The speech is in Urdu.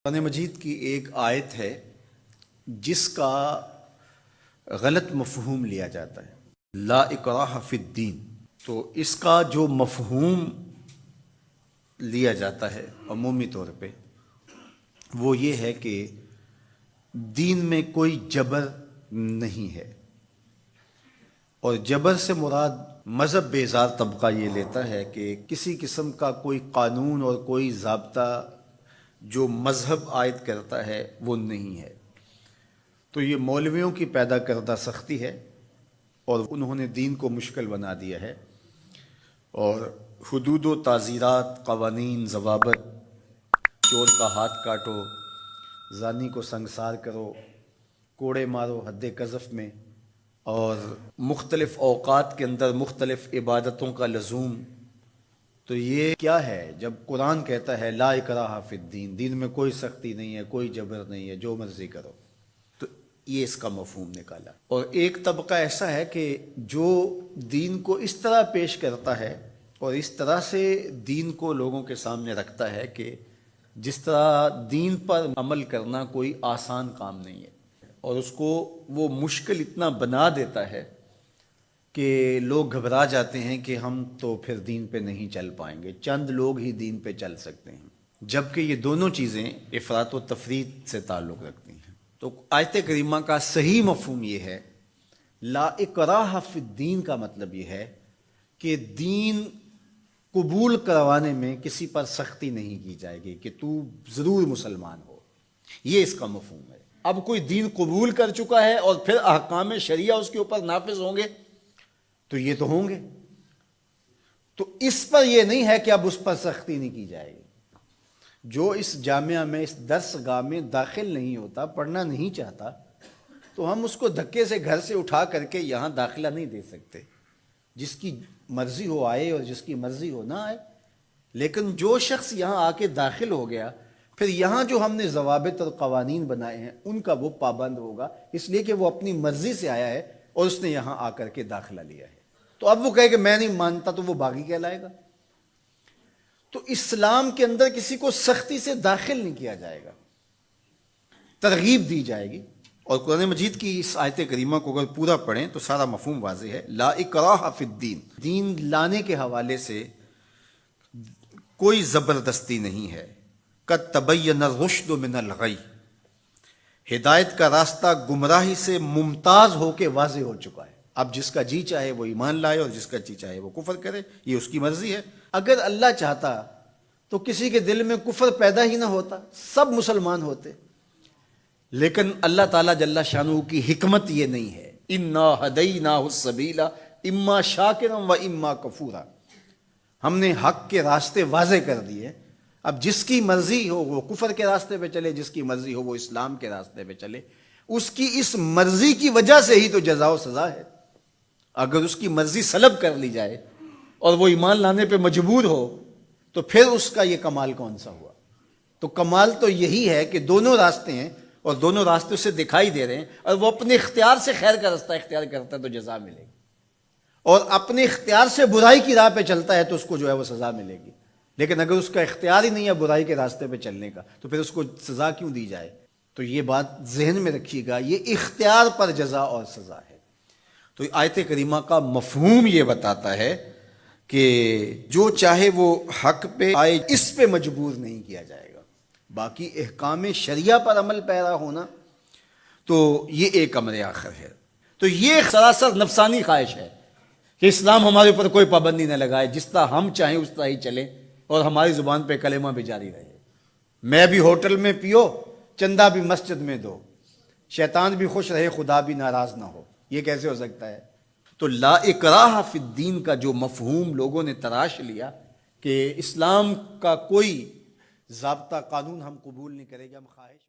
قرآن مجید کی ایک آیت ہے جس کا غلط مفہوم لیا جاتا ہے، لا اکراہ فی الدین۔ تو اس کا جو مفہوم لیا جاتا ہے عمومی طور پہ وہ یہ ہے کہ دین میں کوئی جبر نہیں ہے، اور جبر سے مراد مذہب بیزار طبقہ یہ لیتا ہے کہ کسی قسم کا کوئی قانون اور کوئی ضابطہ جو مذہب عائد کرتا ہے وہ نہیں ہے۔ تو یہ مولویوں کی پیدا کردہ سختی ہے، اور انہوں نے دین کو مشکل بنا دیا ہے، اور حدود و تعزیرات، قوانین، ضوابط، چور کا ہاتھ کاٹو، زانی کو سنگسار کرو، کوڑے مارو حد قذف میں، اور مختلف اوقات کے اندر مختلف عبادتوں کا لزوم۔ تو یہ کیا ہے جب قرآن کہتا ہے لا اکراہ فی الدین، دین میں کوئی سختی نہیں ہے، کوئی جبر نہیں ہے، جو مرضی کرو؟ تو یہ اس کا مفہوم نکالا۔ اور ایک طبقہ ایسا ہے کہ جو دین کو اس طرح پیش کرتا ہے اور اس طرح سے دین کو لوگوں کے سامنے رکھتا ہے کہ جس طرح دین پر عمل کرنا کوئی آسان کام نہیں ہے، اور اس کو وہ مشکل اتنا بنا دیتا ہے کہ لوگ گھبرا جاتے ہیں کہ ہم تو پھر دین پہ نہیں چل پائیں گے، چند لوگ ہی دین پہ چل سکتے ہیں، جبکہ یہ دونوں چیزیں افراط و تفریط سے تعلق رکھتی ہیں۔ تو آیت کریمہ کا صحیح مفہوم یہ ہے، لا اکراہ فی الدین کا مطلب یہ ہے کہ دین قبول کروانے میں کسی پر سختی نہیں کی جائے گی کہ تو ضرور مسلمان ہو، یہ اس کا مفہوم ہے۔ اب کوئی دین قبول کر چکا ہے اور پھر احکام شریعہ اس کے اوپر نافذ ہوں گے تو یہ تو ہوں گے، تو اس پر یہ نہیں ہے کہ اب اس پر سختی نہیں کی جائے گی۔ جو اس جامعہ میں، اس درس گاہ میں داخل نہیں ہوتا، پڑھنا نہیں چاہتا، تو ہم اس کو دھکے سے گھر سے اٹھا کر کے یہاں داخلہ نہیں دے سکتے۔ جس کی مرضی ہو آئے اور جس کی مرضی ہو نہ آئے، لیکن جو شخص یہاں آ کے داخل ہو گیا، پھر یہاں جو ہم نے ضوابط اور قوانین بنائے ہیں ان کا وہ پابند ہوگا، اس لیے کہ وہ اپنی مرضی سے آیا ہے اور اس نے یہاں آ کر کے داخلہ لیا ہے۔ تو اب وہ کہے کہ میں نہیں مانتا تو وہ باغی کہلائے گا۔ تو اسلام کے اندر کسی کو سختی سے داخل نہیں کیا جائے گا، ترغیب دی جائے گی۔ اور قرآن مجید کی اس آیت کریمہ کو اگر پورا پڑھیں تو سارا مفہوم واضح ہے۔ لا اکراہ فی الدین، دین لانے کے حوالے سے کوئی زبردستی نہیں ہے۔ قد تبین الرشد من الغی، ہدایت کا راستہ گمراہی سے ممتاز ہو کے واضح ہو چکا ہے۔ اب جس کا جی چاہے وہ ایمان لائے اور جس کا جی چاہے وہ کفر کرے، یہ اس کی مرضی ہے۔ اگر اللہ چاہتا تو کسی کے دل میں کفر پیدا ہی نہ ہوتا، سب مسلمان ہوتے، لیکن اللہ تعالیٰ جل شانہ کی حکمت یہ نہیں ہے۔ انا ہدیناہ السبیل اما شاکرا و اما کفورا، ہم نے حق کے راستے واضح کر دیے۔ اب جس کی مرضی ہو وہ کفر کے راستے پہ چلے، جس کی مرضی ہو وہ اسلام کے راستے پہ چلے، اس کی اس مرضی کی وجہ سے ہی تو جزا و سزا ہے۔ اگر اس کی مرضی سلب کر لی جائے اور وہ ایمان لانے پہ مجبور ہو تو پھر اس کا یہ کمال کون سا ہوا؟ تو کمال تو یہی ہے کہ دونوں راستے ہیں اور دونوں راستے سے دکھائی دے رہے ہیں، اور وہ اپنے اختیار سے خیر کا راستہ اختیار کرتا ہے تو جزا ملے گی، اور اپنے اختیار سے برائی کی راہ پہ چلتا ہے تو اس کو جو ہے وہ سزا ملے گی۔ لیکن اگر اس کا اختیار ہی نہیں ہے برائی کے راستے پہ چلنے کا تو پھر اس کو سزا کیوں دی جائے؟ تو یہ بات ذہن میں رکھیے گا، یہ اختیار پر جزا اور سزا ہے۔ تو آیت کریمہ کا مفہوم یہ بتاتا ہے کہ جو چاہے وہ حق پہ آئے، اس پہ مجبور نہیں کیا جائے گا۔ باقی احکام شریعہ پر عمل پیرا ہونا تو یہ ایک امر آخر ہے۔ تو یہ سراسر نفسانی خواہش ہے کہ اسلام ہمارے اوپر کوئی پابندی نہ لگائے، جس طرح ہم چاہیں اس طرح ہی چلیں اور ہماری زبان پہ کلمہ بھی جاری رہے۔ میں بھی ہوٹل میں پیو، چندہ بھی مسجد میں دو، شیطان بھی خوش رہے، خدا بھی ناراض نہ ہو، یہ کیسے ہو سکتا ہے؟ تو لا اکراہ فی الدین کا جو مفہوم لوگوں نے تراش لیا کہ اسلام کا کوئی ضابطہ قانون ہم قبول نہیں کریں گے، ہم خواہش